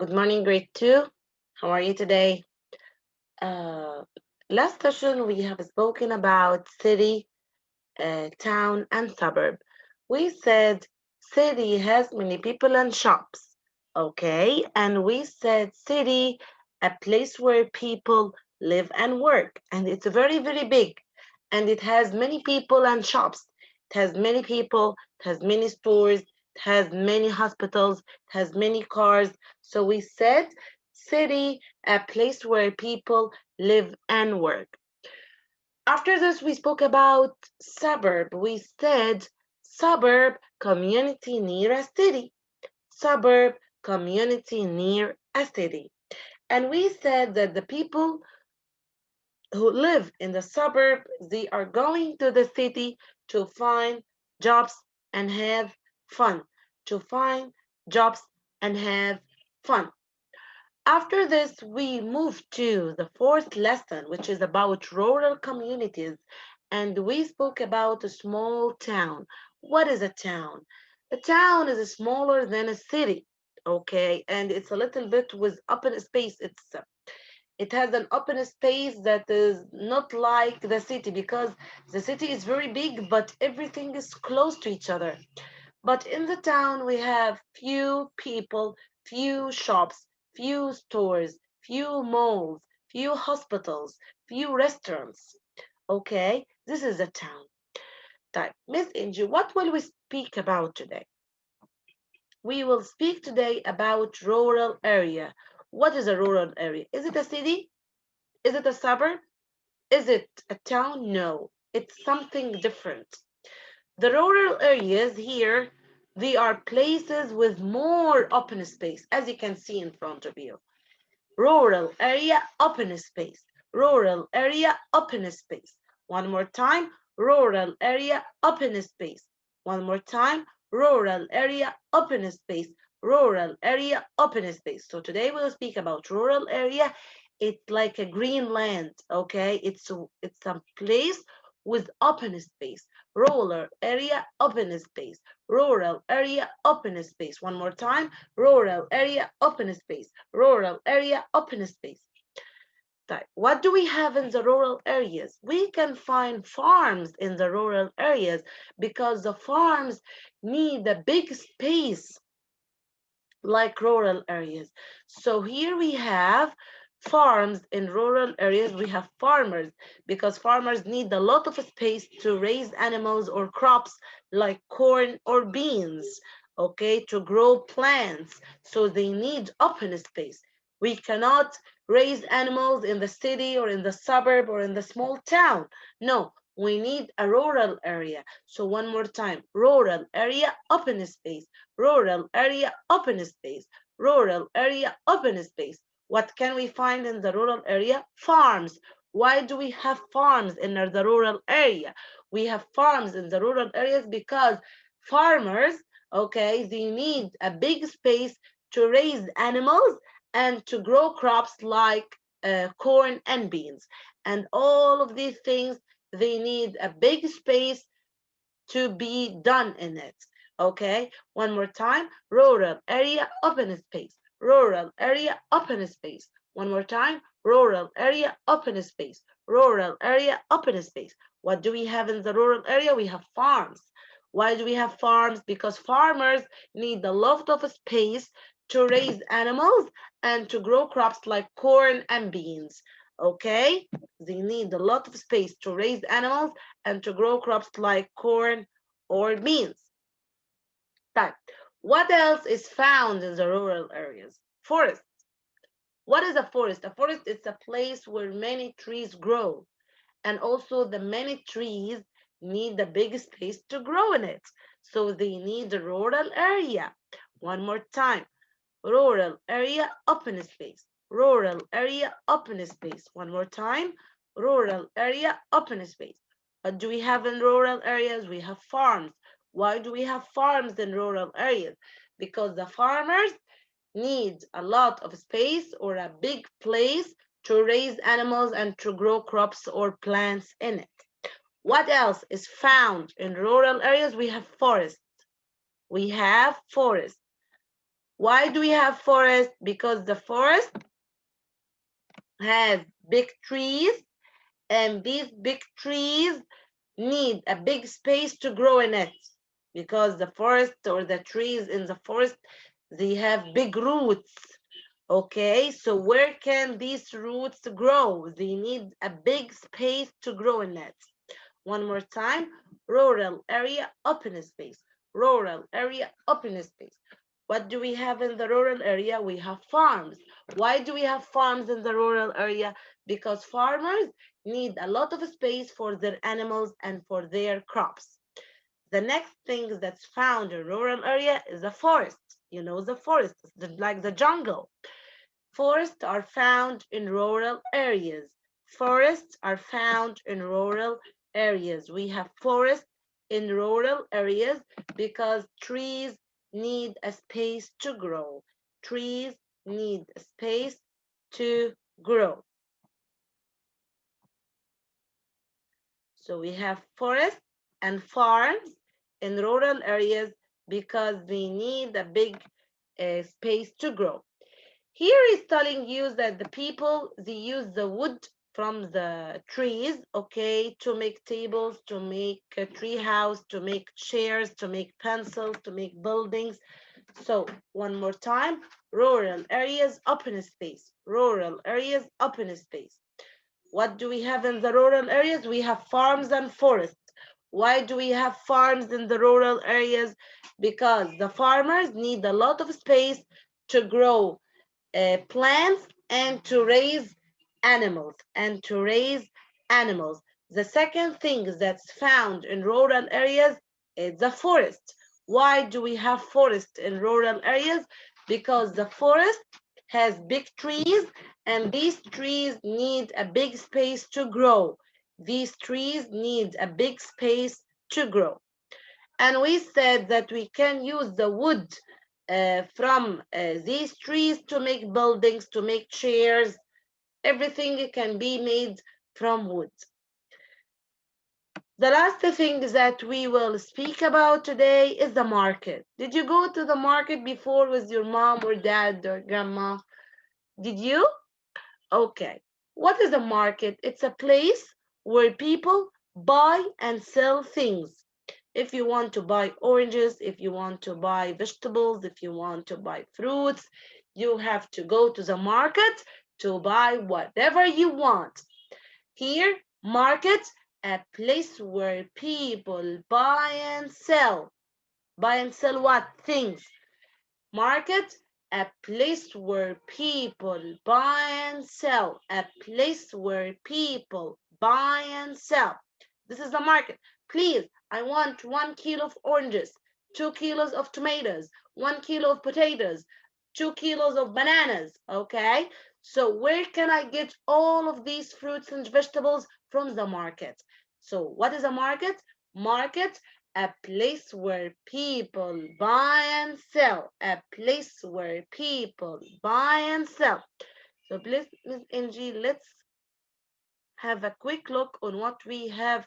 Good morning, grade 2. How are you today? Uh, Last session, we have spoken about city, town, and suburb. We said city has many people and shops, okay? And we said city, a place where people live and work. And it's very, very big. And it has many people and shops. It has many people, it has many stores, it has many hospitals, it has many cars. So we said city, a place where people live and work. After this, we spoke about suburb. We said suburb, community near a city. Suburb, community near a city. And we said that the people who live in the suburb, they are going to the city to find jobs and have fun. To find jobs and have fun. After this, we move to the fourth lesson, which is about rural communities. And we spoke about a small town. What is a town? A town is smaller than a city, okay? And it's a little bit with open space. It has an open space that is not like the city because the city is very big, but everything is close to each other. But in the town, we have few people, few shops, few stores, few malls, few hospitals, few restaurants. Okay, this is a town type. Miss Angie, what will we speak about today? We will speak today about rural area. What is a rural area? Is it a city? Is it a suburb? Is it a town? No, it's something different. The rural areas here, they are places with more open space, as you can see in front of you. Rural area, open space. Rural area, open space. One more time, rural area, open space. One more time, rural area, open space. Rural area, open space. So today we'll speak about rural area. It's like a green land, okay? It's a place with open space. Rural area, open space. Rural area, open space. One more time, rural area, open space. Rural area, open space. Right. What do we have in the rural areas? We can find farms in the rural areas because the farms need a big space like rural areas. So here we have farms in rural areas. We have farmers because farmers need a lot of space to raise animals or crops like corn or beans, okay, to grow plants. So they need open space. We cannot raise animals in the city or in the suburb or in the small town. No, we need a rural area. So one more time, rural area, open space. Rural area, open space. Rural area, open space. What can we find in the rural area? Farms. Why do we have farms in the rural area? We have farms in the rural areas because farmers, okay, they need a big space to raise animals and to grow crops like corn and beans. And all of these things, they need a big space to be done in it. Okay, one more time, rural area, open space. Rural area, open space. One more time, rural area, open space. Rural area, open space. What do we have in the rural area? We have farms. Why do we have farms? Because farmers need a lot of space to raise animals and to grow crops like corn and beans. Okay, they need a lot of space to raise animals and to grow crops like corn or beans. That. What else is found in the rural areas? Forest. What is a forest? A forest is a place where many trees grow, and also the many trees need a big space to grow in it. So they need a rural area. One more time. Rural area, open space. Rural area, open space. One more time. Rural area, open space. What do we have in rural areas? We have farms. Why do we have farms in rural areas? Because the farmers need a lot of space or a big place to raise animals and to grow crops or plants in it. What else is found in rural areas? We have forests. We have forests. Why do we have forest? Because the forest has big trees, and these big trees need a big space to grow in it, because the forest or the trees in the forest, they have big roots. Okay, so where can these roots grow? They need a big space to grow in it. One more time, rural area, open space. Rural area, open space. What do we have in the rural area? We have farms. Why do we have farms in the rural area? Because farmers need a lot of space for their animals and for their crops. The next thing that's found in rural area is a forest. You know, the forest, like the jungle. Forests are found in rural areas. Forests are found in rural areas. We have forests in rural areas because trees need a space to grow. Trees need a space to grow. So we have forests and farms in rural areas because they need a big space to grow. Here is telling you that the people, they use the wood from the trees, okay, to make tables, to make a tree house, to make chairs, to make pencils, to make buildings. So one more time, rural areas, open space. Rural areas, open space. What do we have in the rural areas? We have farms and forests. Why do we have farms in the rural areas? Because the farmers need a lot of space to grow plants and to raise animals. The second thing that's found in rural areas is the forest. Why do we have forest in rural areas? Because the forest has big trees, and these trees need a big space to grow. These trees need a big space to grow. And we said that we can use the wood from these trees to make buildings, to make chairs. Everything can be made from wood. The last thing that we will speak about today is the market. Did you go to the market before with your mom or dad or grandma? Did you? Okay. What is a market? It's a place where people buy and sell things. If you want to buy oranges, if you want to buy vegetables, if you want to buy fruits, you have to go to the market to buy whatever you want. Here, market, a place where people buy and sell. Buy and sell what? Things. Market, a place where people buy and sell. A place where people buy and sell. This is the market. Please, I want 1 kilo of oranges, 2 kilos of tomatoes, 1 kilo of potatoes, 2 kilos of bananas. Okay, so where can I get all of these fruits and vegetables? From the market. So what is a market? Market, a place where people buy and sell. A place where people buy and sell. So please, Ms. NG, let's have a quick look on what we have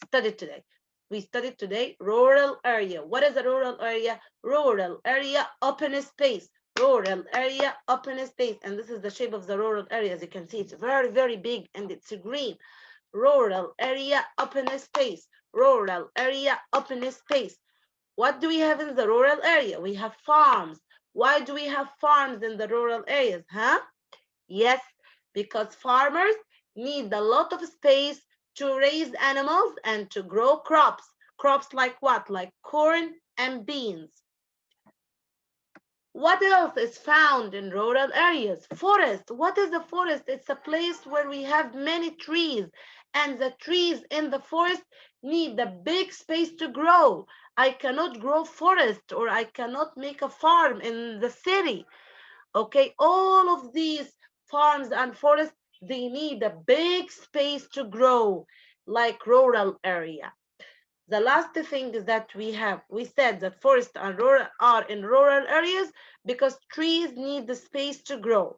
studied today. We studied today rural area. What is a rural area? Rural area, open space. Rural area, open space. And this is the shape of the rural area. As you can see, it's very, very big and it's green. Rural area, open space. Rural area, open space. What do we have in the rural area? We have farms. Why do we have farms in the rural areas? Huh? Yes, because farmers need a lot of space to raise animals and to grow crops. Crops like what? Like corn and beans. What else is found in rural areas? Forest. What is a forest? It's a place where we have many trees, and the trees in the forest need a big space to grow. I cannot grow forest, or I cannot make a farm in the city. Okay, all of these farms and forests, they need a big space to grow, like rural area. The last thing is that we said that forests are in rural areas because trees need the space to grow.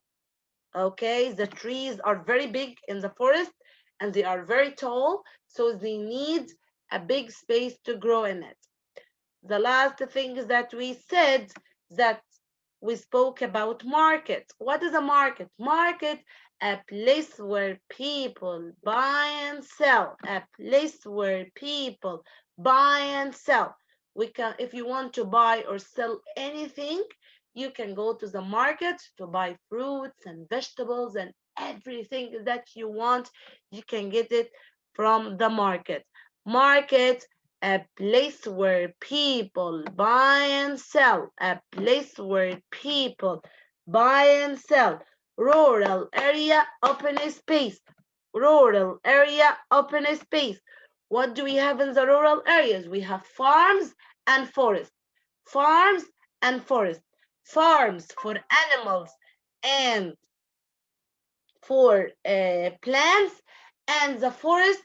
Okay, the trees are very big in the forest and they are very tall, so they need a big space to grow in it. The last thing is that we said that we spoke about market. What is a market? Market, a place where people buy and sell. A place where people buy and sell. We can, if you want to buy or sell anything, you can go to the market to buy fruits and vegetables and everything that you want. You can get it from the market. Market, a place where people buy and sell. A place where people buy and sell. Rural area, open space. Rural area, open space. What do we have in the rural areas? We have farms and forests. Farms and forests. Farms for animals and for plants, and the forest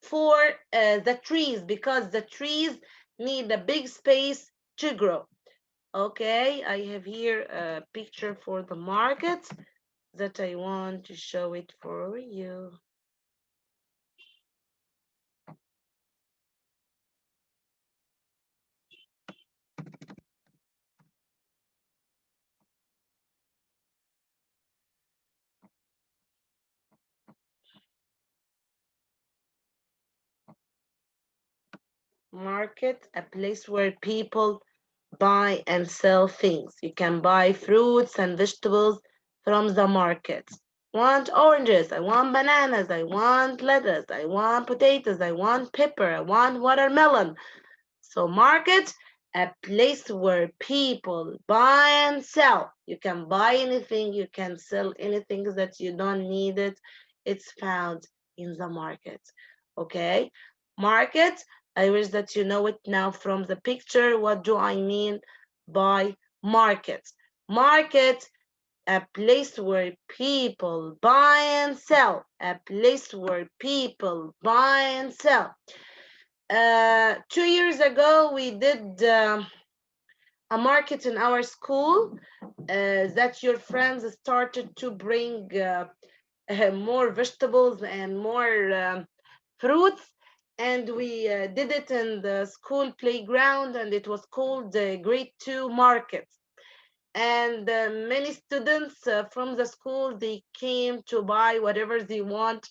for the trees, because the trees need a big space to grow. Okay, I have here a picture for the market that I want to show it for you. Market, a place where people buy and sell things. You can buy fruits and vegetables from the market. Want oranges, I want bananas, I want lettuce, I want potatoes, I want pepper, I want watermelon. So market, a place where people buy and sell. You can buy anything, you can sell anything that you don't need it. It's found in the market. Okay? Market, I wish that you know it now from the picture. What do I mean by market? Market, a place where people buy and sell. A place where people buy and sell. 2 years ago, we did a market in our school that your friends started to bring more vegetables and more fruits. And we did it in the school playground, and it was called the Grade 2 Market. And many students from the school, they came to buy whatever they want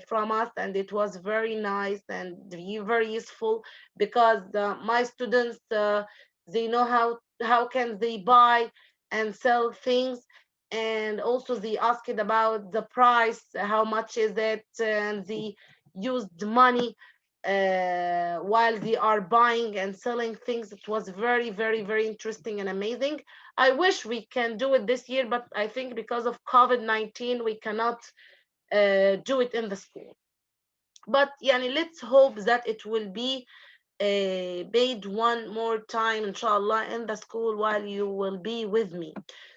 from us, and it was very nice and very useful, because my students, they know how can they buy and sell things, and also they asked about the price, how much is it, and they used money while they are buying and selling things. It was very, very, very interesting and amazing. I wish we can do it this year, but I think because of COVID-19 we cannot do it in the school. But yani, let's hope that it will be made one more time, inshallah, in the school while you will be with me.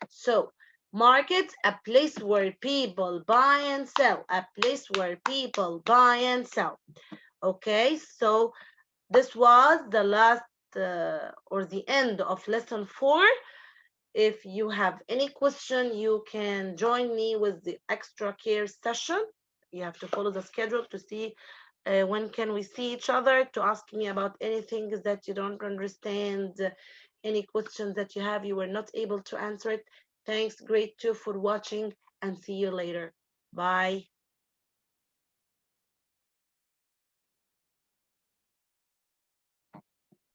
So, market, a place where people buy and sell. A place where people buy and sell. Okay, so this was the last or the end of lesson 4. If you have any question, you can join me with the extra care session. You have to follow the schedule to see when can we see each other, to ask me about anything that you don't understand, any questions that you have, you were not able to answer it. Thanks, grade 2, for watching, and see you later. Bye.